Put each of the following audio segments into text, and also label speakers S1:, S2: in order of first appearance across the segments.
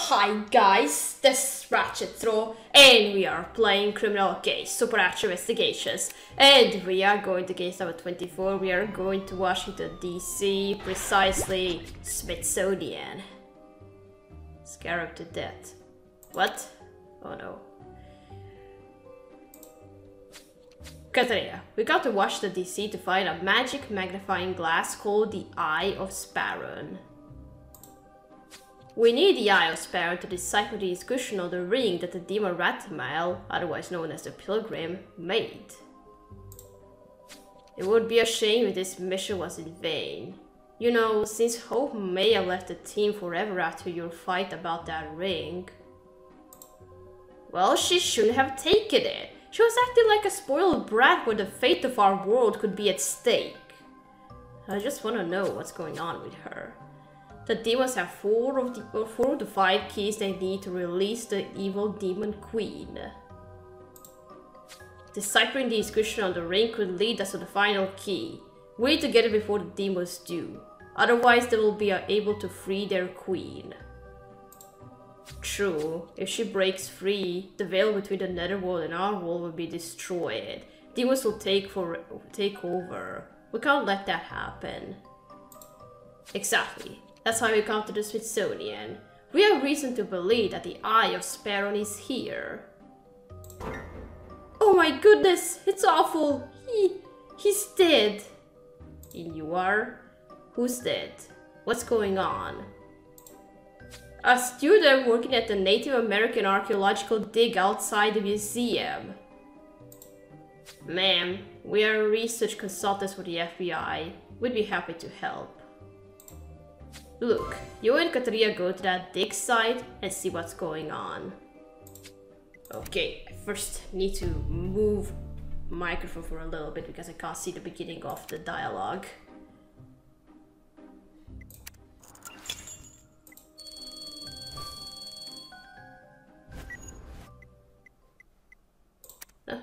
S1: Hi guys, this is Ratchet and we are playing Criminal Case Supernatural Investigations, and we are going to case number 24. We are going to Washington DC, precisely Smithsonian. Scarab to death. What? Oh no. Katrina, we got to Washington DC to find a magic magnifying glass called the Eye of Sparrow. We need the Eye of Sparrow to decipher the inscription on the ring that the demon Ratchet, otherwise known as the Pilgrim, made. It would be a shame if this mission was in vain. You know, since Hope may have left the team forever after your fight about that ring. Well, she shouldn't have taken it. She was acting like a spoiled brat where the fate of our world could be at stake. I just want to know what's going on with her. The demons have four of the 5 keys they need to release the evil demon queen. Deciphering the inscription on the ring could lead us to the final key. We need to get it before the demons do. Otherwise they will be able to free their queen. True, if she breaks free, the veil between the netherworld and our world will be destroyed. Demons will take over. We can't let that happen. Exactly. That's why we come to the Smithsonian. We have reason to believe that the Eye of Sparrow is here. Oh my goodness, it's awful. He's dead. And you are? Who's dead? What's going on? A student working at the Native American archaeological dig outside the museum. Ma'am, we are research consultants for the FBI. We'd be happy to help. Look, you and Katrina go to that dig site and see what's going on. Okay, I first need to move the microphone for a little bit because I can't see the beginning of the dialogue.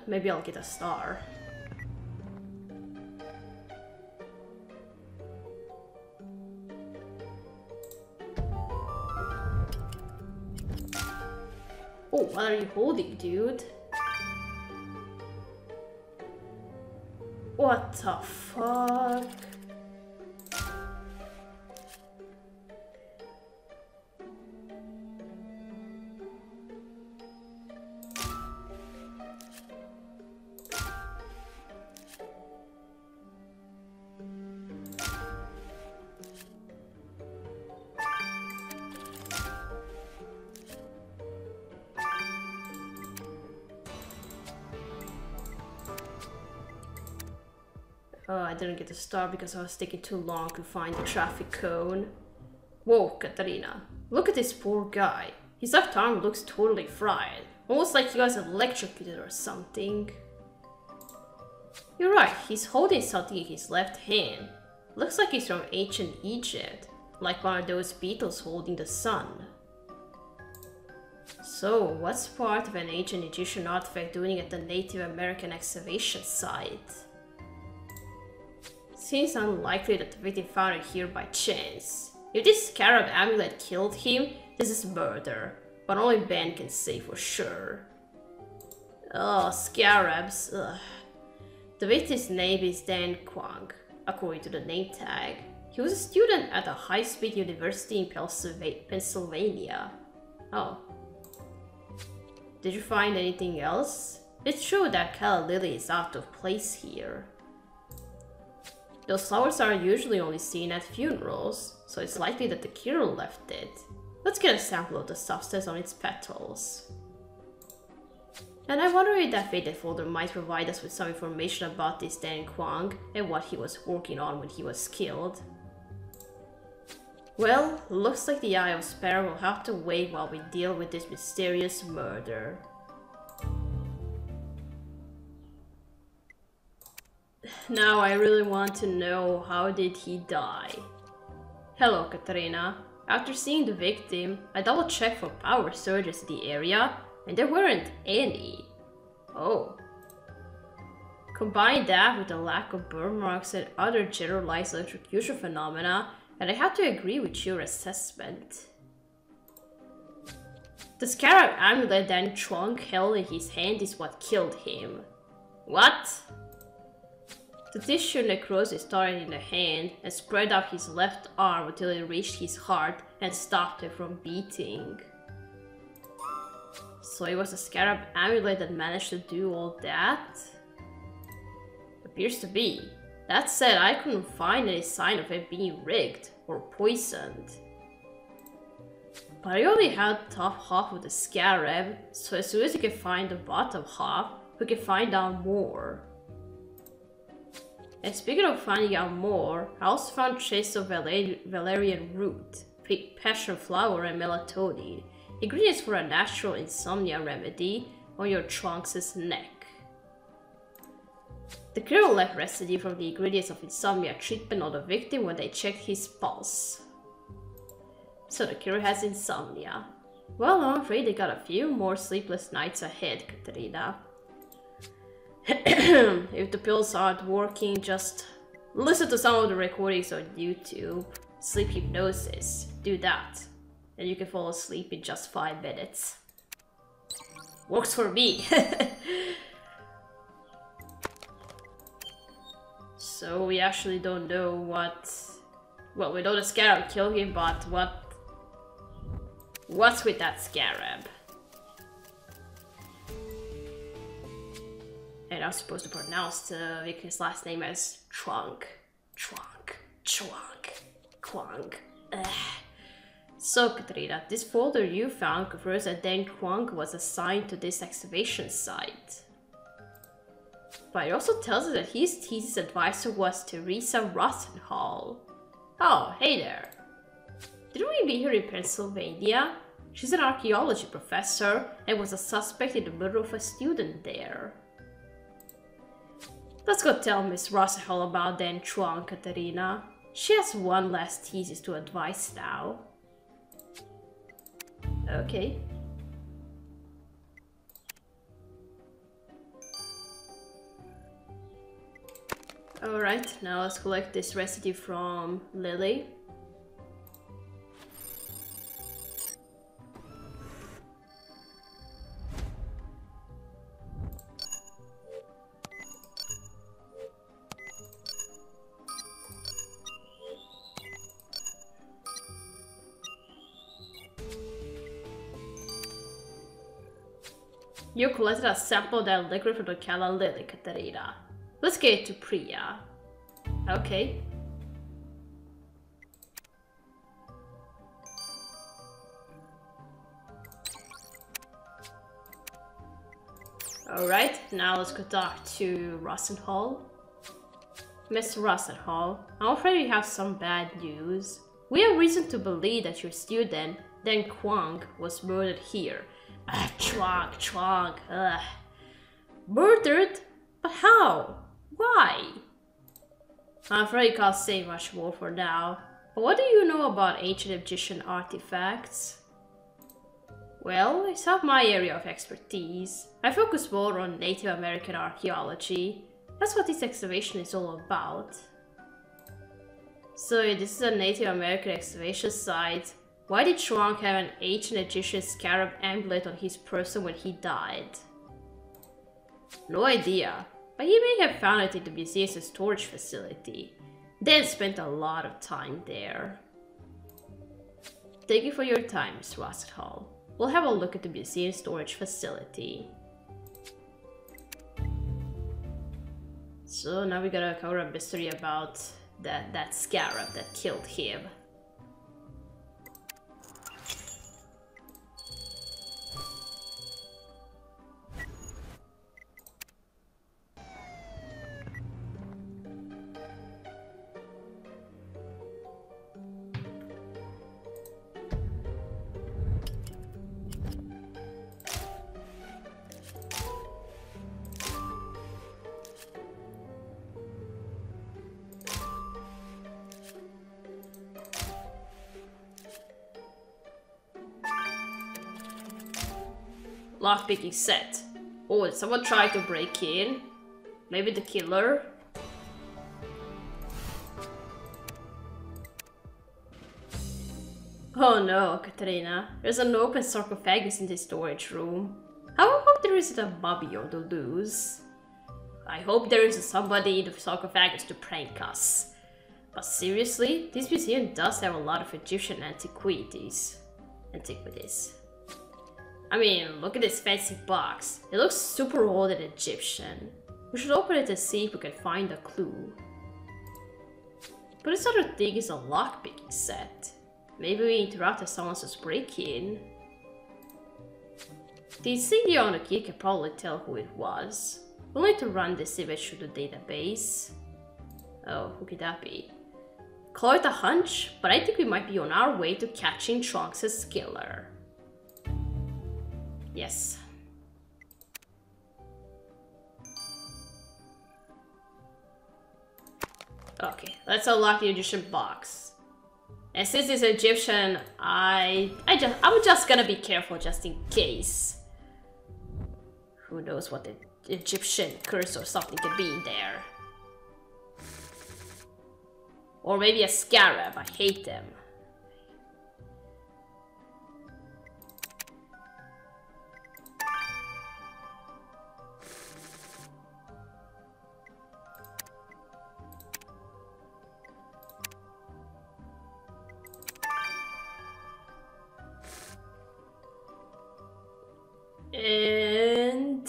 S1: Maybe I'll get a star. Oh, what are you holding, dude? What the fuck? I didn't get a star because I was taking too long to find the traffic cone. Whoa, Katarina. Look at this poor guy. His left arm looks totally fried. Almost like he was electrocuted or something. You're right, he's holding something in his left hand. Looks like he's from ancient Egypt. Like one of those beetles holding the sun. So, what's part of an ancient Egyptian artifact doing at the Native American excavation site? Seems unlikely that the victim found it here by chance. If this Scarab amulet killed him, this is murder, but only Ben can say for sure. Oh, Scarabs. Ugh. The victim's name is Dan Kwang, according to the name tag. He was a student at a high-speed university in Pennsylvania. Oh. Did you find anything else? It's true that Calla Lily is out of place here. Those flowers are usually only seen at funerals, so it's likely that the killer left it. Let's get a sample of the substance on its petals. And I wonder if that faded folder might provide us with some information about this Dan Kwang and what he was working on when he was killed. Well, looks like the Eye of Sparrow will have to wait while we deal with this mysterious murder. Now I really want to know, how did he die? Hello, Katrina. After seeing the victim, I double-checked for power surges in the area, and there weren't any. Oh. Combine that with the lack of burn marks and other generalized electrocution phenomena, and I have to agree with your assessment. The Scarab amulet that Trunk held in his hand is what killed him. What? The tissue necrosis started in the hand and spread up his left arm until it reached his heart and stopped it from beating. So it was the Scarab amulet that managed to do all that? Appears to be. That said, I couldn't find any sign of it being rigged or poisoned. But I only had top half of the Scarab, so as soon as you can find the bottom half, we can find out more. And speaking of finding out more, I also found traces of valerian root, passion flower, and melatonin, ingredients for a natural insomnia remedy, on your Trunks' neck. The criminal left residue from the ingredients of insomnia treatment on the victim when they checked his pulse. So the killer has insomnia. Well, I'm afraid they got a few more sleepless nights ahead, Katarina. If the pills aren't working, just listen to some of the recordings on YouTube. Sleep hypnosis. Do that. And you can fall asleep in just 5 minutes. Works for me. So we actually don't know what... Well, we know the Scarab killed him, but what's with that Scarab? And I was supposed to pronounce the victim's last name as Trunk. Quank. Ugh. So, Katrina, this folder you found confirms that Dan Quank was assigned to this excavation site. But it also tells us that his thesis advisor was Teresa Rosenhall. Oh, hey there. Didn't we meet her in Pennsylvania? She's an archaeology professor and was a suspect in the murder of a student there. Let's go tell Miss Rosenhall about Dan Chuang, Katarina. She has one last thesis to advise now. Okay. Alright, now let's collect this residue from Lily. You collected a sample of that liquid from the Calla Lily, Katarina. Let's get it to Priya. Okay. Alright, now let's go talk to Rosenhall. Miss Rosenhall, I'm afraid we have some bad news. We have reason to believe that your student, Dan Kwang, was murdered here. Chwang, ugh. Murdered? But how? Why? I'm afraid I can't say much more for now. But what do you know about ancient Egyptian artifacts? Well, it's not my area of expertise. I focus more on Native American archaeology. That's what this excavation is all about. So this is a Native American excavation site. Why did Chuang have an ancient Egyptian scarab amulet on his person when he died? No idea, but he may have found it in the museum's storage facility. Then spent a lot of time there. Thank you for your time, Miss Rosenhall. We'll have a look at the museum storage facility. So now we gotta cover a mystery about that scarab that killed him. Lockpicking set. Oh, did someone try to break in? Maybe the killer? Oh no, Katerina. There's an open sarcophagus in the storage room. How about there isn't a mummy on the loose? I hope there is somebody in the sarcophagus to prank us. But seriously, this museum does have a lot of Egyptian antiquities. I mean, look at this fancy box. It looks super old and Egyptian. We should open it and see if we can find a clue. But this other thing is a lockpicking set. Maybe we interrupted someone's break-in. The insignia on the key can probably tell who it was. We'll need to run this image through the database. Oh, who could that be? Call it a hunch, but I think we might be on our way to catching Trunks' killer. Yes. Okay, let's unlock the Egyptian box. And since it's Egyptian, I'm just gonna be careful just in case. Who knows what the Egyptian curse or something could be in there. Or maybe a scarab, I hate them. And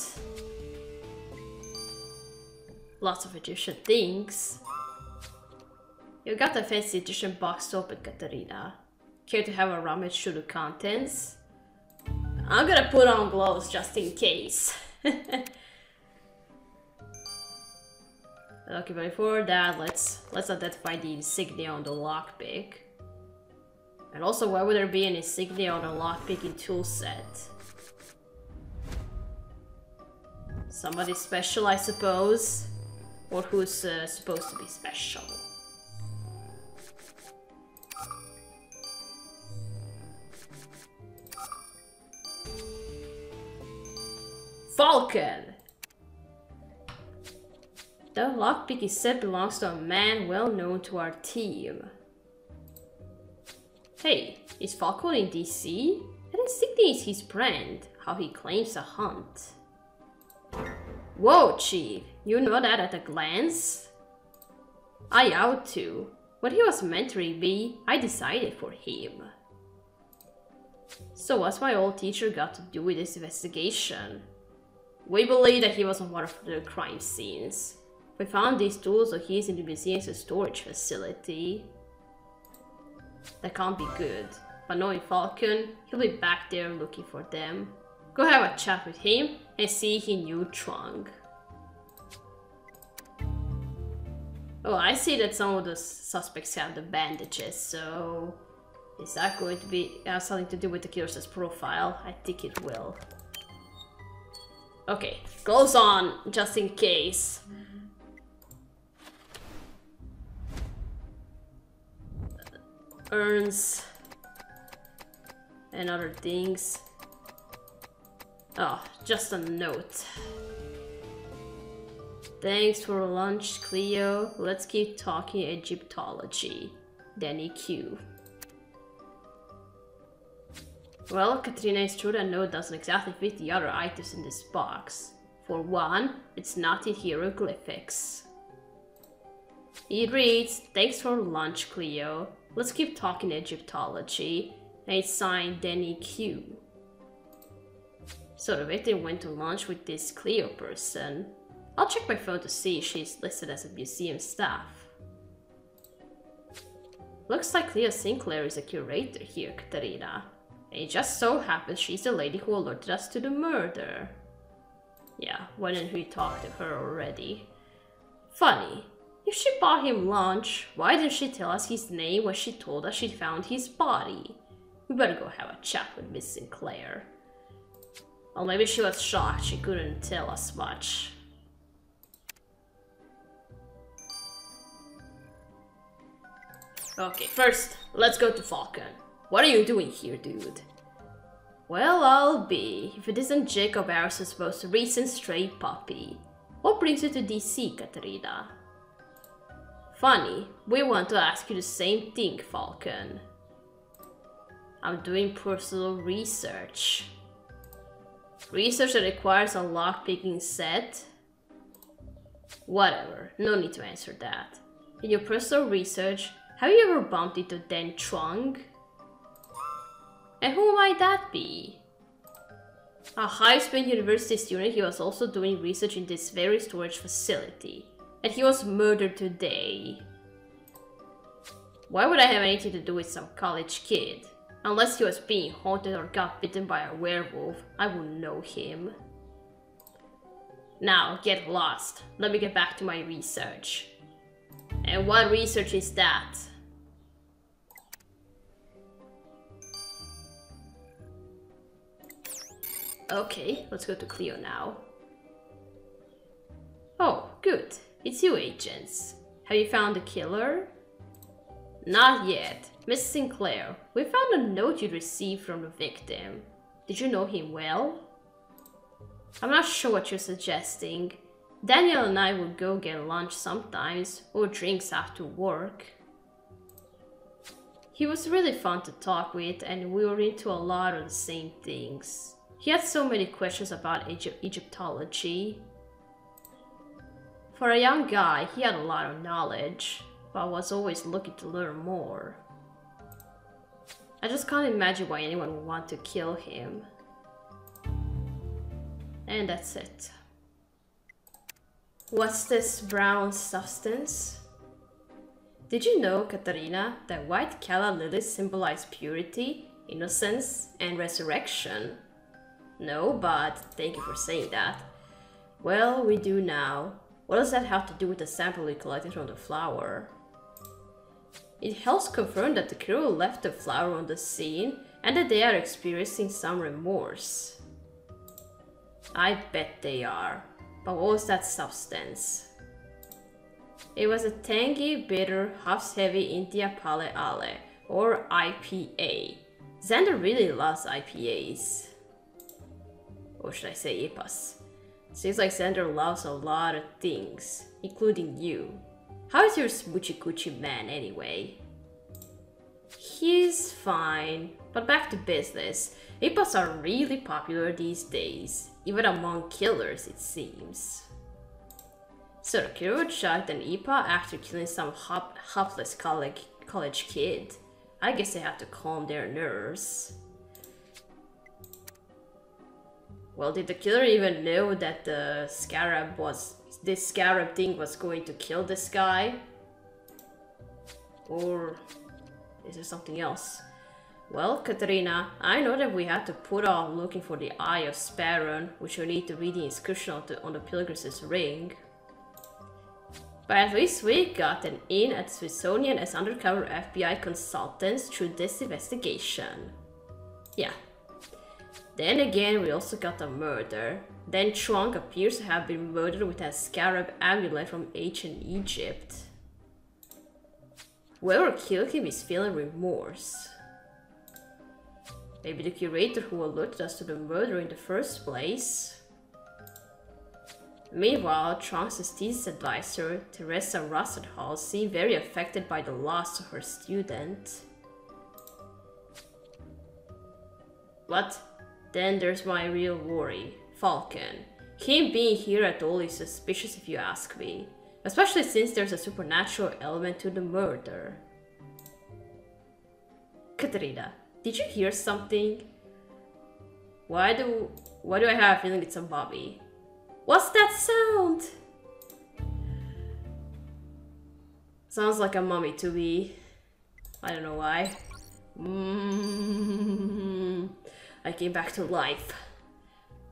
S1: lots of Egyptian things. You got the fancy Egyptian box open, Katerina. Care to have a rummage through the contents? I'm gonna put on gloves just in case. Okay, but before that, let's identify the insignia on the lockpick. And also, why would there be an insignia on a lockpicking tool set? Somebody special, I suppose? Or who's supposed to be special? Falcon! The lockpick is said belongs to a man well known to our team. Hey, is Falcon in DC? That insignia is his brand, how he claims a hunt. Whoa, Chief, you know that at a glance? I ought to. When he was mentoring me, I decided for him. So what's my old teacher got to do with this investigation? We believe that he was on one of the crime scenes. We found these tools, so he's in the museum's storage facility. That can't be good. But knowing Falcon, he'll be back there looking for them. Go have a chat with him and see if he knew Trunk. Oh, I see that some of the suspects have the bandages, so... Is that going to be have something to do with the killer's profile? I think it will. Okay, gloves on, just in case. Urns. And other things. Oh, just a note. Thanks for lunch, Cleo. Let's keep talking Egyptology. Danny Q. Well, Katrina, it's true that note doesn't exactly fit the other items in this box. For one, it's not in hieroglyphics. It reads, thanks for lunch, Cleo. Let's keep talking Egyptology. And it's signed Danny Q. So the victim went to lunch with this Cleo person. I'll check my phone to see if she's listed as a museum staff. Looks like Cleo Sinclair is a curator here, Katerina. And it just so happens she's the lady who alerted us to the murder. Yeah, why didn't we talk to her already? Funny, if she bought him lunch, why didn't she tell us his name when she told us she found his body? We better go have a chat with Miss Sinclair. Or maybe she was shocked she couldn't tell us much. Okay, first, let's go to Falcon. What are you doing here, dude? Well, I'll be, if it isn't Jacob Harrison's most recent stray puppy. What brings you to DC, Katerina? Funny, we want to ask you the same thing, Falcon. I'm doing personal research. Research that requires a lockpicking set? Whatever, no need to answer that. In your personal research, have you ever bumped into Dan Chuang? And who might that be? A high-spent university student, he was also doing research in this very storage facility. And he was murdered today. Why would I have anything to do with some college kid? Unless he was being haunted or got bitten by a werewolf, I wouldn't know him. Now, get lost. Let me get back to my research. And what research is that? Okay, let's go to Cleo now. Oh, good. It's you, agents. Have you found the killer? Not yet. Miss Sinclair, we found a note you received from the victim. Did you know him well? I'm not sure what you're suggesting. Daniel and I would go get lunch sometimes, or drinks after work. He was really fun to talk with, and we were into a lot of the same things. He had so many questions about Egyptology. For a young guy, he had a lot of knowledge, but was always looking to learn more. I just can't imagine why anyone would want to kill him. And that's it. What's this brown substance? Did you know, Katarina, that white calla lilies symbolize purity, innocence, and resurrection? No, but thank you for saying that. Well, we do now. What does that have to do with the sample we collected from the flower? It helps confirm that the crew left the flower on the scene and that they are experiencing some remorse. I bet they are. But what was that substance? It was a tangy, bitter, hops-heavy India Pale Ale, or IPA. Xander really loves IPAs. Or should I say IPAs? Seems like Xander loves a lot of things, including you. How is your smoochy coochie man anyway? He's fine, but back to business. IPAs are really popular these days, even among killers it seems. So the killer shot an IPA after killing some hapless college kid. I guess they have to calm their nerves. Well, did the killer even know that this Scarab thing was going to kill this guy? Or is there something else? Well, Katarina, I know that we had to put off looking for the Eye of Sparrow, which will need to read the inscription on the Pilgrim's ring. But at least we got an in at Smithsonian as undercover FBI consultants through this investigation. Yeah. Then again, we also got a murder. Dan Chuang appears to have been murdered with a scarab amulet from ancient Egypt. Whoever killed him is feeling remorse. Maybe the curator who alerted us to the murder in the first place. Meanwhile, Chuang's thesis advisor, Teresa Russenhall, seemed very affected by the loss of her student. What? Then there's my real worry, Falcon. Him being here at all is suspicious if you ask me. Especially since there's a supernatural element to the murder. Katarina, did you hear something? Why do I have a feeling it's a Bobby? What's that sound? Sounds like a mummy to me. I don't know why. I came back to life.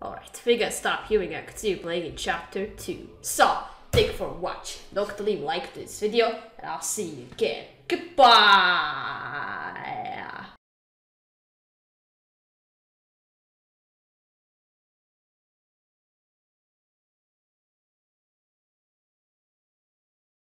S1: Alright, we gotta stop here and continue playing in chapter 2. So, thank you for watching. Don't forget to leave a like to this video, and I'll see you again. Goodbye!